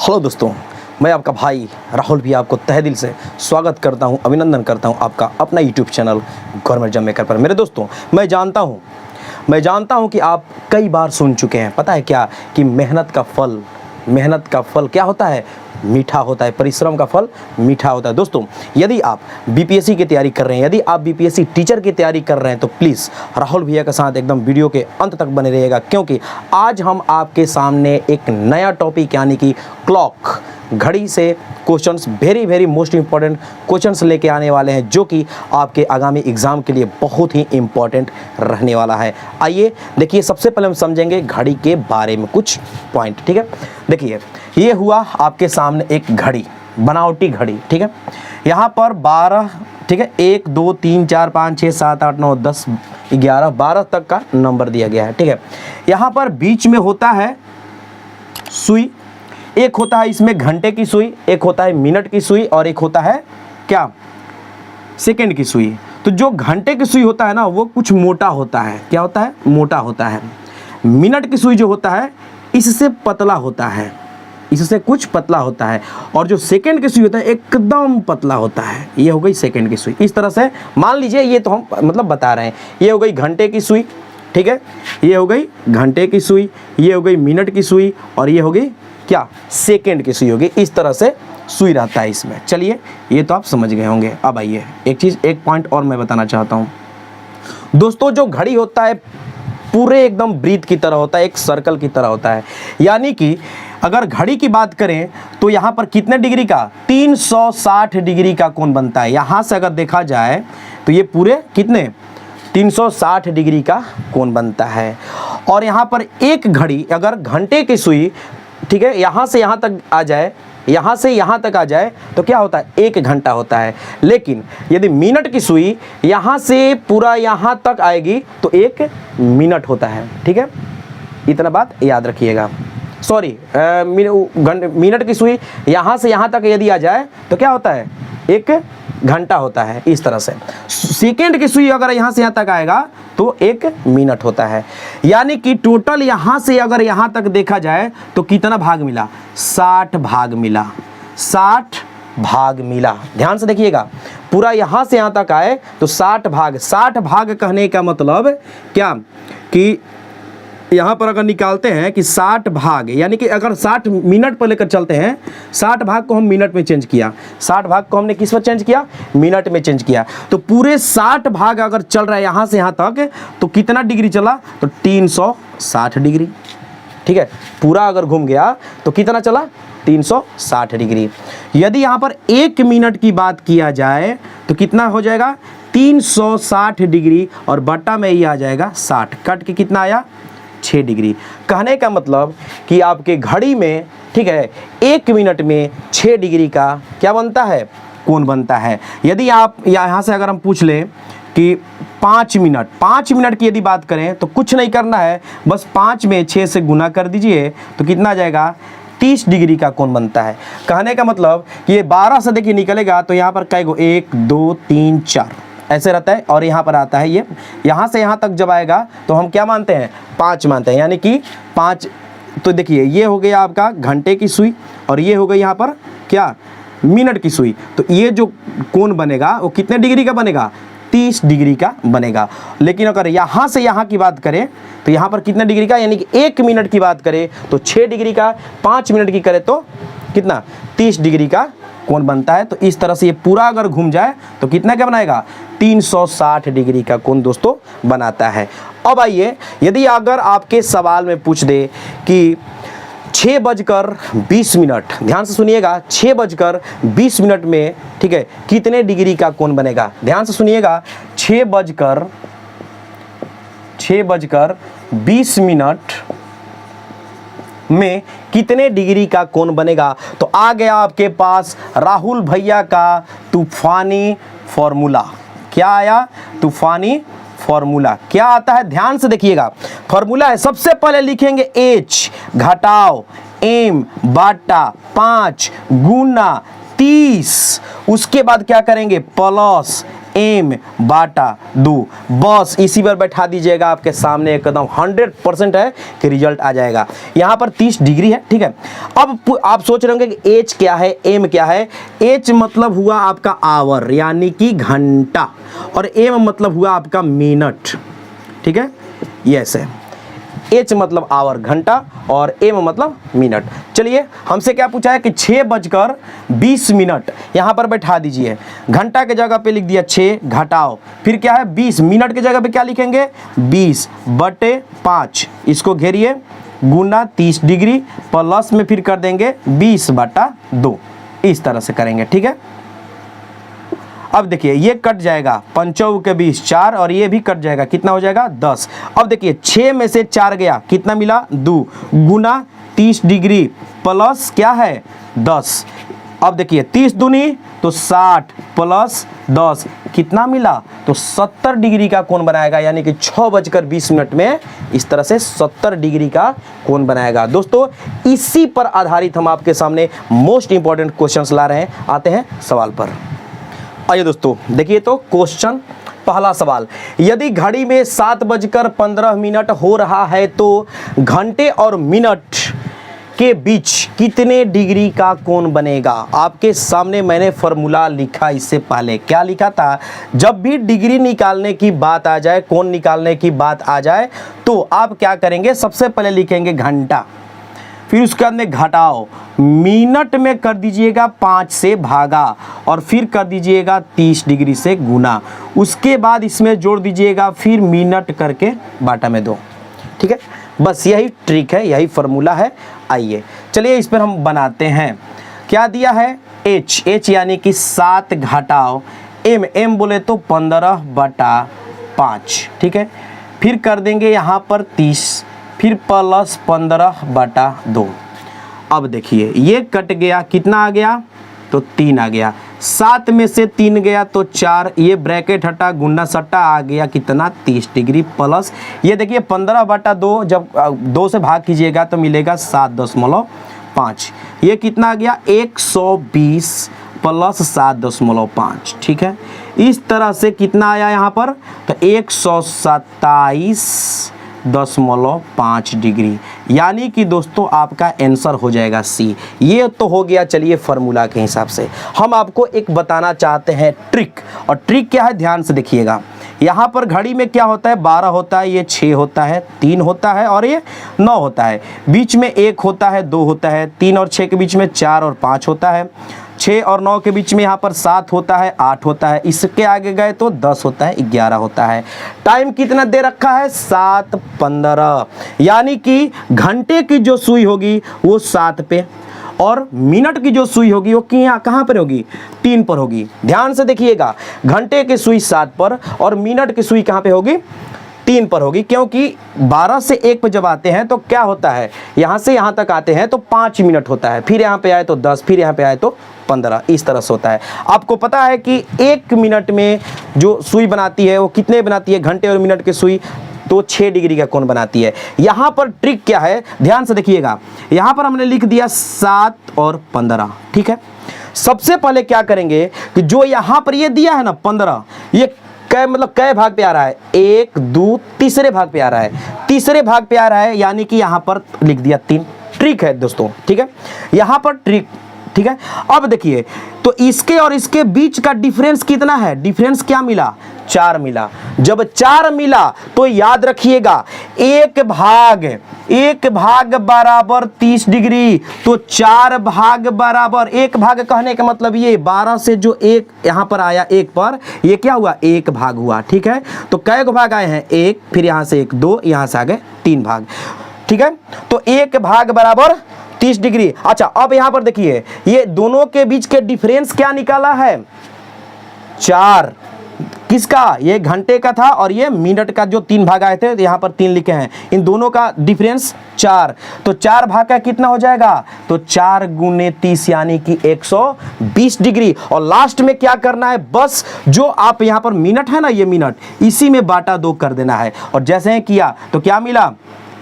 Hello दोस्तों, मैं आपका भाई राहुल भी आपको तहे दिल से स्वागत करता हूं, अभिनंदन करता हूं आपका अपना YouTube channel government job maker पर। मेरे दोस्तों, मैं जानता हूं कि आप कई बार सुन चुके हैं, पता है क्या, कि मेहनत का फल क्या होता है? मीठा होता है। परिश्रम का फल मीठा होता है। दोस्तों, यदि आप बीपीएससी की तैयारी कर रहे हैं, यदि आप बीपीएससी टीचर की तैयारी कर रहे हैं, तो प्लीज़ राहुल भैया के साथ एकदम वीडियो के अंत तक बने रहिएगा, क्योंकि आज हम आपके सामने एक नया टॉपिक यानी कि क्लॉक, घड़ी से questions, very most important questions लेके आने वाले हैं, जो कि आपके आगामी एग्जाम के लिए बहुत ही इंपॉर्टेंट रहने वाला है। आइए देखिए, सबसे पहले हम समझेंगे घड़ी के बारे में कुछ पॉइंट। ठीक है, देखिए ये हुआ आपके सामने एक घड़ी, बनावटी घड़ी। ठीक है, यहाँ पर 12, ठीक है, 1 2 3 4 5 6 7 8 9 10 11 12 तक का नंबर दिया गया है। ठीक है, यहाँ पर बीच में होता है सुई, एक होता है इसमें घंटे की सुई, एक होता है मिनट की सुई, और एक होता है क्या, सेकंड की सुई। तो जो घंटे की सुई होता है ना, वो कुछ मोटा होता है। क्या होता है? मोटा होता है। मिनट की सुई जो होता है, इससे पतला होता है, इससे कुछ पतला होता है। और जो सेकंड की सुई होता है, एकदम पतला होता है। ये हो गई सेकंड की सुई। इस तरह से मान लीजिए, ये तो हम मतलब बता रहे हैं, ये हो गई घंटे की सुई, ठीक है, ये हो गई घंटे की सुई, ये हो गई मिनट की सुई, और ये हो गई क्या, सेकंड की सुई होगी। इस तरह से सुई रहता है इसमें। चलिए, ये तो आप समझ गए होंगे। अब आइए एक पॉइंट और मैं बताना चाहता हूँ दोस्तों। जो घड़ी होता है पूरे एकदम वृत्त की तरह होता है, एक सर्कल की तरह होता है। यानी कि अगर घड़ी की बात करें तो यहाँ पर कितने डिग्री का, 360 डिग्री का कोण बनता है। यहाँ से अगर देखा जाए तो ये पूरे कितने, 360 डिग्री का कोण बनता है। और यहाँ पर एक घड़ी, अगर घंटे की सुई, ठीक है, यहाँ से यहाँ तक आ जाए, यहाँ से यहाँ तक आ जाए, तो क्या होता है, 1 घंटा होता है। लेकिन यदि मिनट की सुई यहाँ से पूरा यहाँ तक आएगी तो 1 मिनट होता है। ठीक है, इतना बात याद रखिएगा। सॉरी, मिनट की सुई यहाँ से यहाँ तक यदि आ जाए तो क्या होता है, 1 घंटा होता है। इस तरह से सेकेंड की सुई अगर यहाँ से यहाँ तक आएगा तो 1 मिनट होता है। यानी कि टोटल यहाँ से अगर यहाँ तक देखा जाए तो कितना भाग मिला, 60 भाग मिला, 60 भाग मिला। ध्यान से देखिएगा, पूरा यहाँ से यहाँ तक आए तो 60 भाग। 60 भाग कहने का मतलब क्या, कि यहाँ पर अगर निकालते हैं कि 60 भाग, यानी कि अगर 60 मिनट पर लेकर चलते हैं, 60 भाग को हम मिनट में चेंज किया, 60 भाग को हमने किस पर चेंज किया, मिनट में चेंज किया। तो पूरे 60 भाग अगर चल रहा है यहाँ से यहाँ तक, तो कितना डिग्री चला, तो 360 डिग्री। ठीक है, पूरा अगर घूम गया तो कितना चला, 360 डिग्री। यदि यहाँ पर 1 मिनट की बात किया जाए तो कितना हो जाएगा, 360 डिग्री, और बट्टा में ये आ जाएगा 60, कट के कितना आया, 6 डिग्री। कहने का मतलब कि आपके घड़ी में, ठीक है, 1 मिनट में 6 डिग्री का क्या बनता है, कोण बनता है। यदि आप यहाँ से अगर हम पूछ लें कि 5 मिनट की यदि बात करें तो कुछ नहीं करना है, बस 5 में 6 से गुना कर दीजिए तो कितना आ जाएगा, 30 डिग्री का कोण बनता है। कहने का मतलब कि ये 12 से देखिए निकलेगा तो यहाँ पर कई गो, 1 2 3 4 ऐसे रहता है, और यहाँ पर आता है ये, यहाँ से यहाँ तक जब आएगा तो हम क्या मानते हैं, 5 मानते हैं। यानी कि 5, तो देखिए ये हो गया आपका घंटे की सुई, और ये हो गई यहाँ पर क्या, मिनट की सुई। तो ये जो कोण बनेगा वो कितने डिग्री का बनेगा, 30 डिग्री का बनेगा। लेकिन अगर यहाँ से यहाँ की बात करें तो यहाँ पर कितने डिग्री का, यानी कि 1 मिनट की बात करें तो 6 डिग्री का, 5 मिनट की करें तो कितना, 30 डिग्री का कोण बनता है। तो इस तरह से ये पूरा अगर घूम जाए तो कितना क्या बनाएगा, 360 डिग्री का कोण दोस्तों बनाता है। अब आइए, यदि अगर आपके सवाल में पूछ दे कि 6:20, ध्यान से सुनिएगा, 6:20 में, ठीक है, कितने डिग्री का कोण बनेगा। ध्यान से सुनिएगा, 6:20 में कितने डिग्री का कोण बनेगा। तो आ गया आपके पास राहुल भैया का तूफानी फॉर्मूला। क्या आया, तूफानी फॉर्मूला। क्या आता है, ध्यान से देखिएगा, फॉर्मूला है, सबसे पहले लिखेंगे H घटाओ M बटा 5 गुना 30, उसके बाद क्या करेंगे, प्लस एम बाटा 2। बस इसी पर बैठा दीजिएगा, आपके सामने एकदम 100% है कि रिजल्ट आ जाएगा। यहाँ पर 30 डिग्री है, ठीक है। अब आप सोच रहे होंगे कि एच क्या है, एम क्या है। एच मतलब हुआ आपका आवर यानी कि घंटा, और एम मतलब हुआ आपका मिनट, ठीक है। यस है, एच मतलब आवर घंटा और एम मतलब मिनट। चलिए हमसे क्या पूछा है कि 6:20 यहाँ पर बैठा दीजिए। घंटा के जगह पे लिख दिया 6, घटाओ फिर क्या है 20, मिनट के जगह पे क्या लिखेंगे 20/5, इसको घेरिए गुना 30 डिग्री प्लस में फिर कर देंगे 20/2, इस तरह से करेंगे, ठीक है। अब देखिए ये कट जाएगा, 5 के 20 4, और ये भी कट जाएगा, कितना हो जाएगा 10। अब देखिए 6 में से 4 गया, कितना मिला 2, गुना 30 डिग्री प्लस क्या है 10। अब देखिए 30 दूनी तो 60 प्लस 10 कितना मिला, तो 70 डिग्री का कोण बनाएगा, यानी कि 6:20 में इस तरह से 70 डिग्री का कोण बनाएगा। दोस्तों इसी पर आधारित हम आपके सामने मोस्ट इंपॉर्टेंट क्वेश्चंस ला रहे हैं। आते हैं सवाल पर। आइए दोस्तों देखिए, तो क्वेश्चन पहला सवाल, यदि घड़ी में 7:15 हो रहा है तो घंटे और मिनट के बीच कितने डिग्री का कोण बनेगा। आपके सामने मैंने फॉर्मूला लिखा, इससे पहले क्या लिखा था, जब भी डिग्री निकालने की बात आ जाए, कोण निकालने की बात आ जाए, तो आप क्या करेंगे, सबसे पहले लिखेंगे घंटा, फिर उसके बाद में घटाओ, मिनट में कर दीजिएगा 5 से भागा, और फिर कर दीजिएगा 30 डिग्री से गुना, उसके बाद इसमें जोड़ दीजिएगा फिर मिनट करके बाटा में 2, ठीक है। बस यही ट्रिक है, यही फार्मूला है। आइए चलिए इस पर हम बनाते हैं। क्या दिया है एच, एच यानी कि 7 घटाओ एम, एम बोले तो 15/5, ठीक है। फिर कर देंगे यहाँ पर 30, फिर प्लस 15/2। अब देखिए ये कट गया, कितना आ गया, तो 3 आ गया, 7 में से 3 गया तो 4, ये ब्रैकेट हटा, गुना सट्टा आ गया कितना 30 डिग्री प्लस, ये देखिए 15/2, जब 2 से भाग कीजिएगा तो मिलेगा 7.5, ये कितना आ गया 120 प्लस 7.5, ठीक है। इस तरह से कितना आया यहाँ पर, तो 127.5 डिग्री, यानी कि दोस्तों आपका आंसर हो जाएगा सी। ये तो हो गया चलिए फार्मूला के हिसाब से। हम आपको एक बताना चाहते हैं ट्रिक, और ट्रिक क्या है ध्यान से देखिएगा। यहाँ पर घड़ी में क्या होता है, 12 होता है, ये 6 होता है, 3 होता है और ये 9 होता है, बीच में 1 होता है, 2 होता है, 3 और 6 के बीच में 4 और 5 होता है, 6 और 9 के बीच में यहाँ पर 7 होता है, 8 होता है, इसके आगे गए तो 10 होता है, 11 होता है। टाइम कितना दे रखा है 7:15, यानी कि घंटे की जो सुई होगी वो 7 पे, और मिनट की जो सुई होगी वो कहाँ पर होगी, 3 पर होगी। ध्यान से देखिएगा, घंटे की सुई 7 पर और मिनट की सुई कहाँ पे होगी, 3 पर होगी, क्योंकि 12 से 1 पर जब आते हैं तो क्या होता है, यहाँ से यहाँ तक आते हैं तो 5 मिनट होता है, फिर यहाँ पे आए तो 10, फिर यहाँ पे आए तो 15, इस तरह से होता है। आपको पता है कि 1 मिनट में जो सुई बनाती है वो कितने बनाती है, घंटे और मिनट की सुई तो 6 डिग्री का कोण बनाती है। यहाँ पर ट्रिक क्या है, ध्यान से देखिएगा, यहाँ पर हमने लिख दिया 7 और 15, ठीक है। सबसे पहले क्या करेंगे कि जो यहाँ पर ये दिया है ना 15, ये कै मतलब कै भाग पे आ रहा है, 1 2 तीसरे भाग पे आ रहा है, तीसरे भाग पे आ रहा है, यानी कि यहाँ पर लिख दिया 3। ट्रिक है दोस्तों, ठीक है, यहाँ पर ट्रिक, ठीक है। अब देखिए तो इसके और इसके बीच का डिफरेंस कितना है, डिफरेंस क्या मिला, 4 मिला। जब 4 मिला तो याद रखिएगा 1 भाग बराबर 30 डिग्री, तो 4 भाग बराबर 1 भाग कहने का मतलब ये 12 से जो 1 यहाँ पर आया 1 पर, ये क्या हुआ 1 भाग हुआ, ठीक है। तो कै भाग आए हैं 1, फिर यहाँ से 1 2, यहाँ से आ गए 3 भाग, ठीक है। तो 1 भाग बराबर 30 डिग्री। अच्छा अब यहाँ पर देखिए ये दोनों के बीच के डिफरेंस क्या निकाला है, 4, किसका, ये घंटे का था और ये मिनट का, जो 3 भाग आए थे यहाँ पर 3 लिखे हैं, इन दोनों का डिफरेंस 4, तो 4 भाग का कितना हो जाएगा, तो 4 गुने 30 यानी कि 120 डिग्री। और लास्ट में क्या करना है, बस जो आप यहाँ पर मिनट है ना, ये मिनट इसी में बाटा 2 कर देना है, और जैसे ही किया तो क्या मिला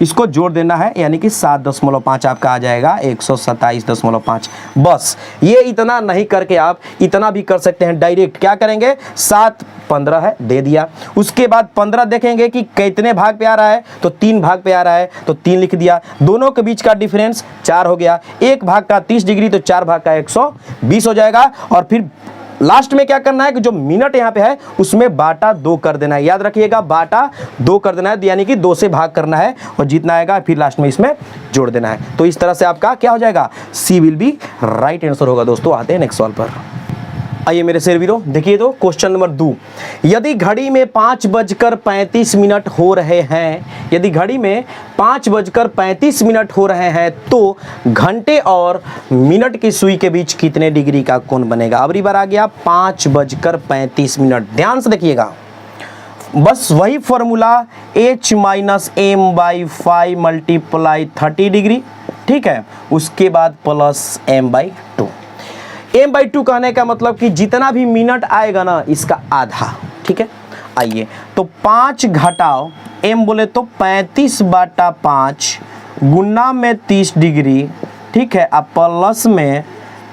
इसको जोड़ देना है, यानी कि 7.5 आपका आ जाएगा 127.5। बस ये इतना नहीं करके आप इतना भी कर सकते हैं डायरेक्ट। क्या करेंगे, 7 15 है दे दिया, उसके बाद 15 देखेंगे कि कितने भाग पे आ रहा है, तो 3 भाग पे आ रहा है तो 3 लिख दिया। दोनों के बीच का डिफरेंस 4 हो गया, एक भाग का 30 डिग्री तो 4 भाग का 120 हो जाएगा। और फिर लास्ट में क्या करना है कि जो मिनट यहाँ पे है उसमें बाटा 2 कर देना है। याद रखिएगा बाटा 2 कर देना है, यानी कि 2 से भाग करना है और जितना आएगा फिर लास्ट में इसमें जोड़ देना है। तो इस तरह से आपका क्या हो जाएगा, सी विल बी राइट आंसर होगा। दोस्तों आते हैं नेक्स्ट सवाल पर। आइए मेरे शेर वीरों, देखिए तो क्वेश्चन नंबर 2, यदि घड़ी में 5:35 हो रहे हैं, यदि घड़ी में 5:35 हो रहे हैं तो घंटे और मिनट की सुई के बीच कितने डिग्री का कोण बनेगा। अब बार आ गया 5:35। ध्यान से देखिएगा, बस वही फॉर्मूला h - m/5 × 30 डिग्री, ठीक है, उसके बाद प्लस m/2। m/2 कहने का मतलब कि जितना भी मिनट आएगा ना इसका आधा, ठीक है। आइए तो 5 घटाओ m बोले तो 35/5 गुना में 30 डिग्री, ठीक है, अब प्लस में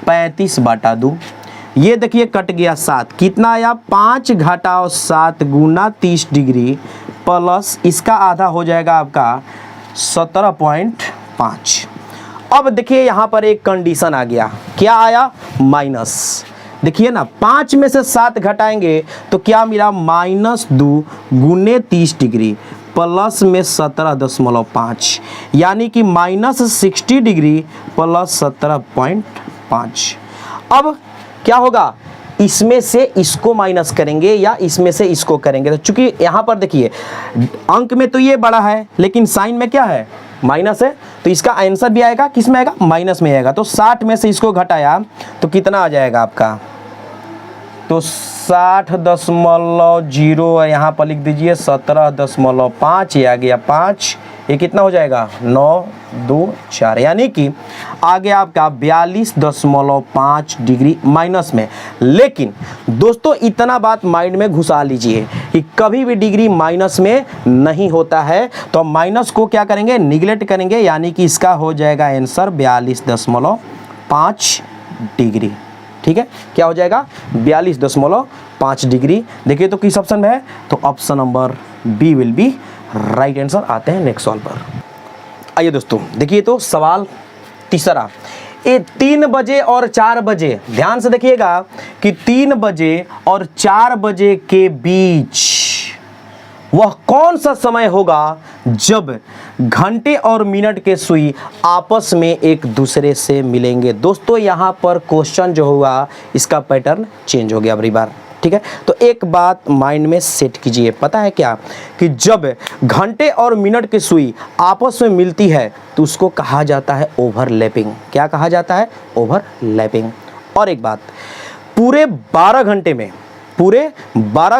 35/2। ये देखिए कट गया 7, कितना आया 5 घटाओ 7 गुना 30 डिग्री प्लस इसका आधा हो जाएगा आपका 17.5। अब देखिए यहाँ पर एक कंडीशन आ गया, क्या आया, माइनस। देखिए ना 5 में से 7 घटाएंगे तो क्या मिला, -2 गुने 30 डिग्री प्लस में 17.5, यानी कि -60 डिग्री प्लस 17.5। अब क्या होगा, इसमें से इसको माइनस करेंगे या इसमें से इसको करेंगे। तो चूंकि यहाँ पर देखिए अंक में तो ये बड़ा है लेकिन साइन में क्या है, माइनस है, तो इसका आंसर भी आएगा किस में आएगा, माइनस में आएगा। तो 60 में से इसको घटाया तो कितना आ जाएगा आपका, तो 60.0 यहाँ पर लिख दीजिए 17.5, ये आ गया 5, ये कितना हो जाएगा 9 2 4, यानी कि आ गया आपका 42.5 डिग्री माइनस में। लेकिन दोस्तों इतना बात माइंड में घुसा लीजिए कि कभी भी डिग्री माइनस में नहीं होता है, तो माइनस को क्या करेंगे, निगलेक्ट करेंगे, यानी कि इसका हो जाएगा आंसर 42.5 डिग्री, ठीक है। क्या हो जाएगा 42.5 डिग्री। देखिए तो किस ऑप्शन में है, तो option number B will be right answer. आते हैं नेक्स्ट सवाल पर। आइए दोस्तों देखिए तो सवाल तीसरा, ये 3 बजे और 4 बजे, ध्यान से देखिएगा कि 3 बजे और 4 बजे के बीच वह कौन सा समय होगा जब घंटे और मिनट के सुई आपस में एक दूसरे से मिलेंगे। दोस्तों यहाँ पर क्वेश्चन जो हुआ इसका पैटर्न चेंज हो गया अगली बार, ठीक है। तो एक बात माइंड में सेट कीजिए, पता है क्या, कि जब घंटे और मिनट की सुई आपस में मिलती है तो उसको कहा जाता है ओवरलैपिंग। क्या कहा जाता है, ओवरलैपिंग। और एक बात, पूरे 12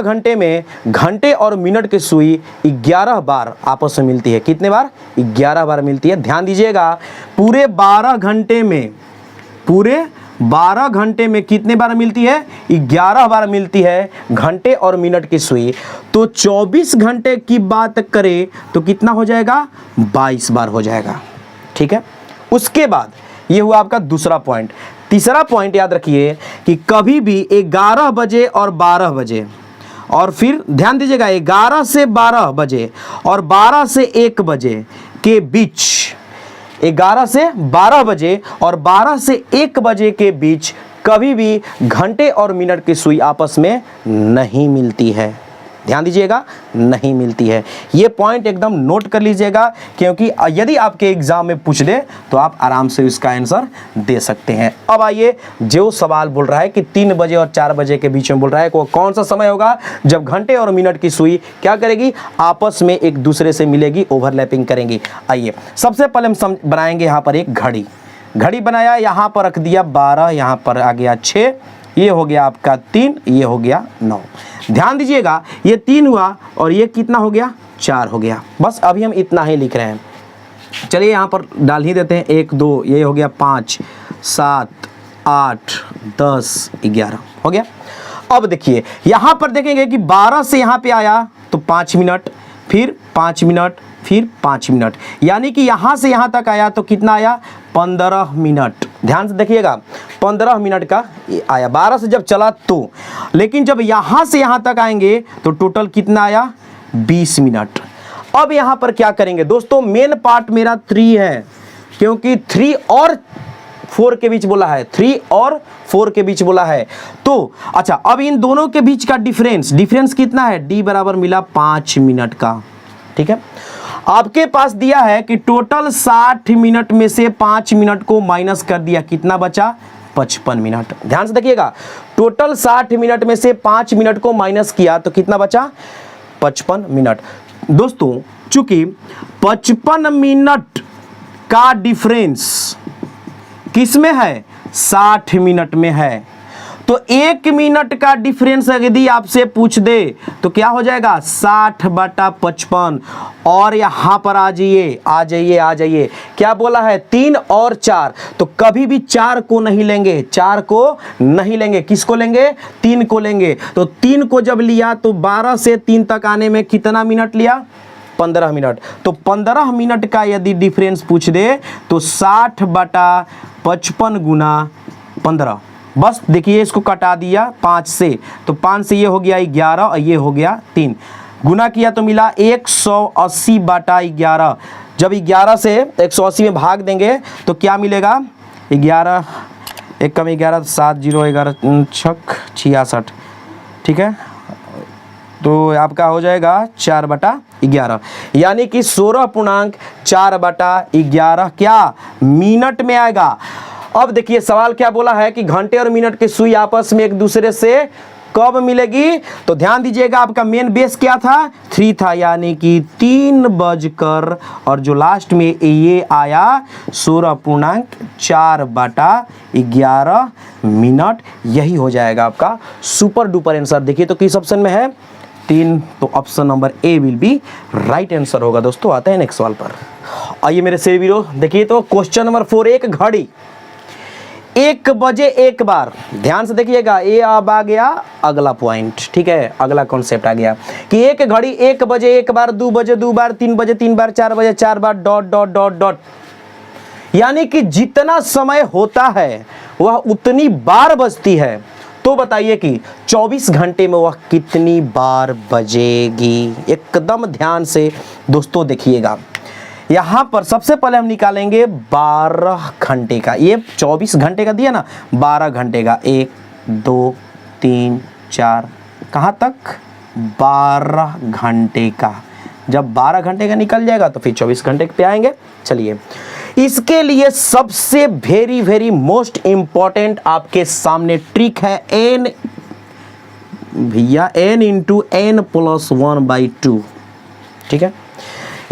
घंटे में घंटे और मिनट की सुई 11 बार आपस में मिलती है। कितने बार, 11 बार मिलती है। ध्यान दीजिएगा, पूरे 12 घंटे में कितने बार मिलती है, 11 बार मिलती है घंटे और मिनट की सुई। तो 24 घंटे की बात करें तो कितना हो जाएगा, 22 बार हो जाएगा, ठीक है। उसके बाद ये हुआ आपका दूसरा पॉइंट। तीसरा पॉइंट याद रखिए कि कभी भी 11 बजे और 12 बजे, और फिर ध्यान दीजिएगा 11 से 12 बजे और 12 से 1 बजे के बीच, 11 से 12 बजे और 12 से 1 बजे के बीच कभी भी घंटे और मिनट की सुई आपस में नहीं मिलती है। ध्यान दीजिएगा, नहीं मिलती है। ये पॉइंट एकदम नोट कर लीजिएगा, क्योंकि यदि आपके एग्जाम में पूछ दे तो आप आराम से इसका आंसर दे सकते हैं। अब आइए, जो सवाल बोल रहा है कि 3 बजे और 4 बजे के बीच में बोल रहा है, वो कौन सा समय होगा जब घंटे और मिनट की सुई क्या करेगी, आपस में एक दूसरे से मिलेगी, ओवरलैपिंग करेंगी। आइए सबसे पहले हम बनाएंगे यहाँ पर एक घड़ी बनाया, यहाँ पर रख दिया 12, यहाँ पर आ गया 6, ये हो गया आपका 3, ये हो गया 9। ध्यान दीजिएगा ये 3 हुआ और ये कितना हो गया, 4 हो गया। बस अभी हम इतना ही लिख रहे हैं। चलिए यहाँ पर डाल ही देते हैं, 1 2, ये हो गया 5 7 8 10 11 हो गया। अब देखिए यहाँ पर देखेंगे कि 12 से यहाँ पे आया तो 5 मिनट, फिर 5 मिनट, फिर 5 मिनट, यानी कि यहाँ से यहाँ तक आया तो कितना आया 15 मिनट। ध्यान से देखिएगा 15 मिनट का आया, 12 से जब चला तो, लेकिन जब यहाँ से यहाँ तक आएंगे तो टोटल कितना आया 20 मिनट। अब यहाँ पर क्या करेंगे दोस्तों, मेन पार्ट मेरा 3 है, क्योंकि 3 और 4 के बीच बोला है, 3 और 4 के बीच बोला है। तो अच्छा, अब इन दोनों के बीच का डिफरेंस कितना है, डी बराबर मिला 5 मिनट का। ठीक है, आपके पास दिया है कि टोटल 60 मिनट में से 5 मिनट को माइनस कर दिया, कितना बचा 55 मिनट। ध्यान से देखिएगा, टोटल 60 मिनट में से 5 मिनट को माइनस किया तो कितना बचा 55 मिनट। दोस्तों चूंकि 55 मिनट का डिफरेंस किस में है, 60 मिनट में है, तो 1 मिनट का डिफरेंस यदि आपसे पूछ दे तो क्या हो जाएगा 60/55। और यहां पर आ जाइए, क्या बोला है 3 और 4, तो कभी भी 4 को नहीं लेंगे, 4 को नहीं लेंगे, किसको लेंगे 3 को लेंगे। तो 3 को जब लिया तो 12 से 3 तक आने में कितना मिनट लिया 15 मिनट। तो 15 मिनट का यदि डिफरेंस पूछ दे तो 60/55 गुना 15। बस देखिए इसको कटा दिया 5 से, तो 5 से ये हो गया 11 और ये हो गया 3, गुना किया तो मिला 180/11। जब 11 से 180 में भाग देंगे तो क्या मिलेगा 11 1 कम 11 7 0 11 6 66। ठीक है, तो आपका हो जाएगा 4/11, यानी कि 16.4/11 क्या मिनट में आएगा। अब देखिए सवाल क्या बोला है कि घंटे और मिनट की सुई आपस में एक दूसरे से कब मिलेगी, तो ध्यान दीजिएगा आपका मेन बेस क्या था 3 था, यानी कि 3 बजकर और जो लास्ट में ये आया 16.4/11 मिनट। यही हो जाएगा आपका सुपर डुपर आंसर। देखिए तो किस ऑप्शन में है 3, तो option number A will be right answer होगा। दोस्तों आते हैं नेक्स्ट सवाल पर। आइए मेरे से वीरो, देखिए तो क्वेश्चन नंबर 4, एक घड़ी 1 बजे 1 बार, ध्यान से देखिएगा, ये अब आ गया अगला पॉइंट। ठीक है, अगला कॉन्सेप्ट आ गया कि एक घड़ी 1 बजे 1 बार, 2 बजे 2 बार, 3 बजे 3 बार, 4 बजे 4 बार, डॉट डॉट डॉट डॉट, यानी कि जितना समय होता है वह उतनी बार बजती है। तो बताइए कि 24 घंटे में वह कितनी बार बजेगी। एकदम ध्यान से दोस्तों देखिएगा, यहाँ पर सबसे पहले हम निकालेंगे 12 घंटे का। ये 24 घंटे का दिया ना, 12 घंटे का, 1 2 3 4, कहाँ तक 12 घंटे का। जब 12 घंटे का निकल जाएगा तो फिर 24 घंटे पे आएंगे। चलिए, इसके लिए सबसे वेरी वेरी मोस्ट इंपॉर्टेंट आपके सामने ट्रिक है n भैया, n इंटू n प्लस 1/2। ठीक है,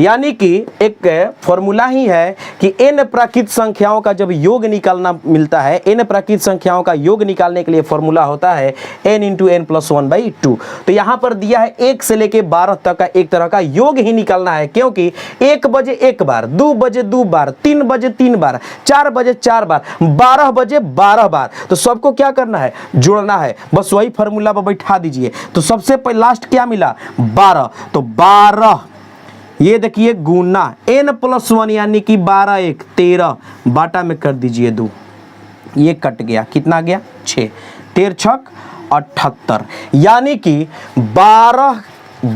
यानी कि एक फॉर्मूला ही है कि n प्राकृत संख्याओं का जब योग निकालना मिलता है, n प्राकृत संख्याओं का योग निकालने के लिए फॉर्मूला होता है n इंटू n प्लस 1/2। तो यहाँ पर दिया है 1 से लेके 12 तक का एक तरह का योग ही निकालना है, क्योंकि 1 बजे 1 बार, 2 बजे 2 बार, 3 बजे 3 बार, 4 बजे 4 बार, 12 बजे 12 बार, तो सबको क्या करना है जोड़ना है। बस वही फॉर्मूला पर बैठा दीजिए। तो सबसे पहले लास्ट क्या मिला 12, तो 12 ये देखिए गुना n प्लस 1 यानी कि 12 1 13 बाटा में कर दीजिए 2, ये कट गया, कितना गया 6, 13 छक 78, यानी कि 12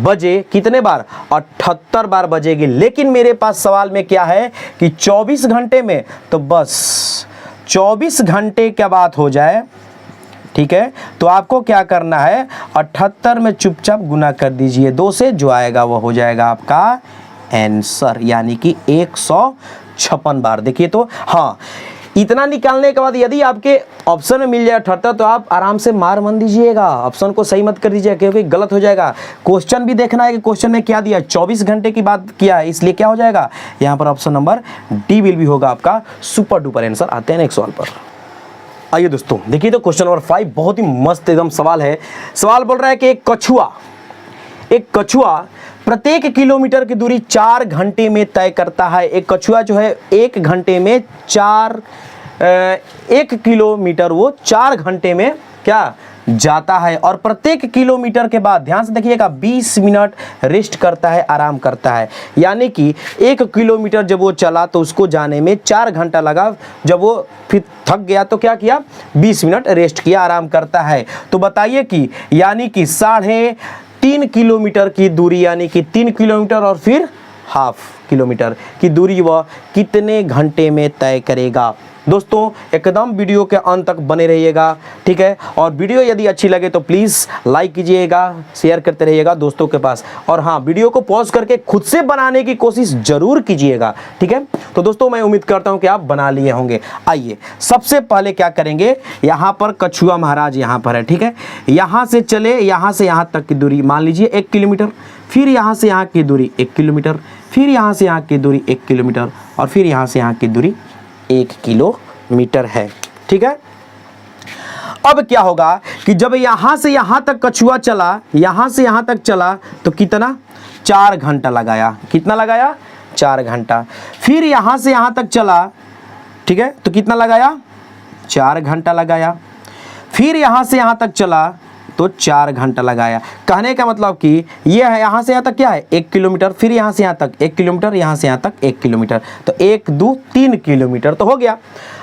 बजे कितने बार 78 बार बजेगी। लेकिन मेरे पास सवाल में क्या है कि 24 घंटे में, तो बस 24 घंटे क्या बात हो जाए। ठीक है, तो आपको क्या करना है 78 में चुपचाप गुना कर दीजिए 2 से, जो आएगा वो हो जाएगा आपका आंसर, यानी कि 156 बार। देखिए तो हाँ, इतना निकालने के बाद यदि आपके ऑप्शन में मिल जाए 78 तो आप आराम से मार मन दीजिएगा, ऑप्शन को सही मत कर दीजिएगा, क्योंकि गलत हो जाएगा। क्वेश्चन भी देखना है कि क्वेश्चन में क्या दिया, 24 घंटे की बात किया है, इसलिए क्या हो जाएगा यहाँ पर ऑप्शन नंबर डी विल भी होगा आपका सुपर डुपर आंसर। आते हैं नेक्स्ट सवाल पर। आइए दोस्तों, देखिए तो क्वेश्चन नंबर 5 बहुत ही मस्त एकदम सवाल है। सवाल बोल रहा है कि एक कछुआ प्रत्येक किलोमीटर की दूरी 4 घंटे में तय करता है। एक कछुआ जो है 1 घंटे में 1 किलोमीटर वो 4 घंटे में क्या जाता है और प्रत्येक किलोमीटर के बाद ध्यान से देखिएगा 20 मिनट रेस्ट करता है, आराम करता है। यानी कि 1 किलोमीटर जब वो चला तो उसको जाने में 4 घंटा लगा। जब वो फिर थक गया तो क्या किया, 20 मिनट रेस्ट किया, आराम करता है। तो बताइए कि यानी कि 3.5 किलोमीटर की दूरी, यानी कि 3 किलोमीटर और फिर ½ किलोमीटर की दूरी वह कितने घंटे में तय करेगा। दोस्तों एकदम वीडियो के अंत तक बने रहिएगा, ठीक है। और वीडियो यदि अच्छी लगे तो प्लीज़ लाइक कीजिएगा, शेयर करते रहिएगा दोस्तों के पास, और हाँ, वीडियो को पॉज करके खुद से बनाने की कोशिश ज़रूर कीजिएगा, ठीक है। तो दोस्तों मैं उम्मीद करता हूँ कि आप बना लिए होंगे। आइए सबसे पहले क्या करेंगे, यहाँ पर कछुआ महाराज यहाँ पर है, ठीक है। यहाँ से चले, यहाँ से यहाँ तक की दूरी मान लीजिए 1 किलोमीटर, फिर यहाँ से यहाँ की दूरी 1 किलोमीटर, फिर यहाँ से यहाँ की दूरी 1 किलोमीटर, और फिर यहाँ से यहाँ की दूरी 1 किलोमीटर है, ठीक है। अब क्या होगा कि जब यहाँ से यहाँ तक कछुआ चला, यहाँ से यहाँ तक चला तो कितना, 4 घंटा लगाया। कितना लगाया, 4 घंटा। फिर यहाँ से यहाँ तक चला, ठीक है, तो कितना लगाया, 4 घंटा लगाया। फिर यहाँ से यहाँ तक चला तो 4 घंटा लगाया। कहने का मतलब कि ये है, यहाँ से यहाँ तक क्या है, 1 किलोमीटर, फिर यहाँ से यहाँ तक 1 किलोमीटर, यहाँ से यहाँ तक 1 किलोमीटर, तो 1, 2, 3 किलोमीटर तो हो गया।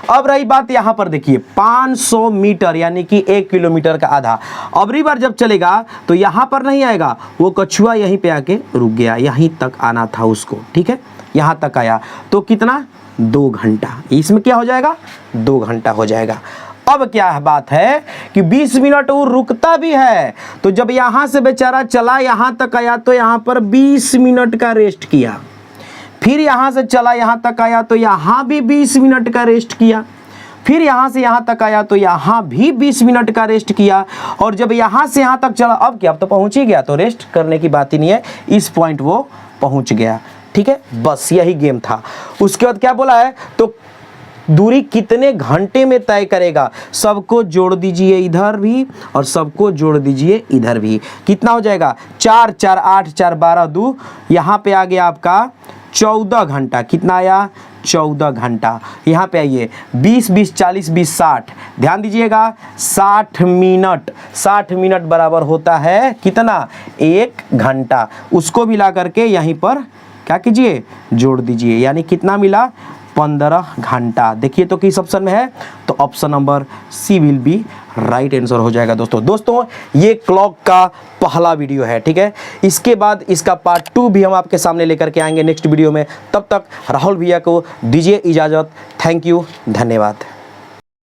अब रही बात यहाँ पर देखिए 500 मीटर, यानी कि 1 किलोमीटर का आधा। अबरी बार जब चलेगा तो यहाँ पर नहीं आएगा, वो कछुआ यहीं पे आके रुक गया, यहीं तक आना था उसको, ठीक है, यहाँ तक आया तो कितना, 2 घंटा। इसमें क्या हो जाएगा, 2 घंटा हो जाएगा। अब क्या बात है कि 20 मिनट वो रुकता भी है, तो जब यहाँ से बेचारा चला यहाँ तक आया तो यहाँ पर 20 मिनट का रेस्ट किया। फिर यहाँ से चला यहाँ तक आया तो यहाँ भी 20 मिनट का रेस्ट किया। फिर यहाँ से यहाँ तक आया तो यहाँ भी 20 मिनट का रेस्ट किया। और जब यहाँ से यहाँ तक चला, अब क्या, अब तो पहुँच ही गया, तो रेस्ट करने की बात ही नहीं है, इस पॉइंट वो पहुँच गया, ठीक है। बस यही गेम था। उसके बाद क्या बोला है, तो दूरी कितने घंटे में तय करेगा। सबको जोड़ दीजिए इधर भी और सबको जोड़ दीजिए इधर भी, कितना हो जाएगा, 4, 4, 8, 4, 12, 2, यहाँ पे आ गया आपका 14 घंटा। कितना आया, 14 घंटा। यहाँ पे आइए 20, 20, 40, 20, 60, ध्यान दीजिएगा 60 मिनट। 60 मिनट बराबर होता है कितना, 1 घंटा। उसको मिला करके यहीं पर क्या कीजिए, जोड़ दीजिए, यानी कितना मिला, 15 घंटा। देखिए तो किस ऑप्शन में है, तो option number C will be right answer हो जाएगा। दोस्तों ये क्लॉक का पहला वीडियो है, ठीक है। इसके बाद इसका पार्ट 2 भी हम आपके सामने लेकर के आएंगे नेक्स्ट वीडियो में। तब तक राहुल भैया को दीजिए इजाज़त। थैंक यू, धन्यवाद।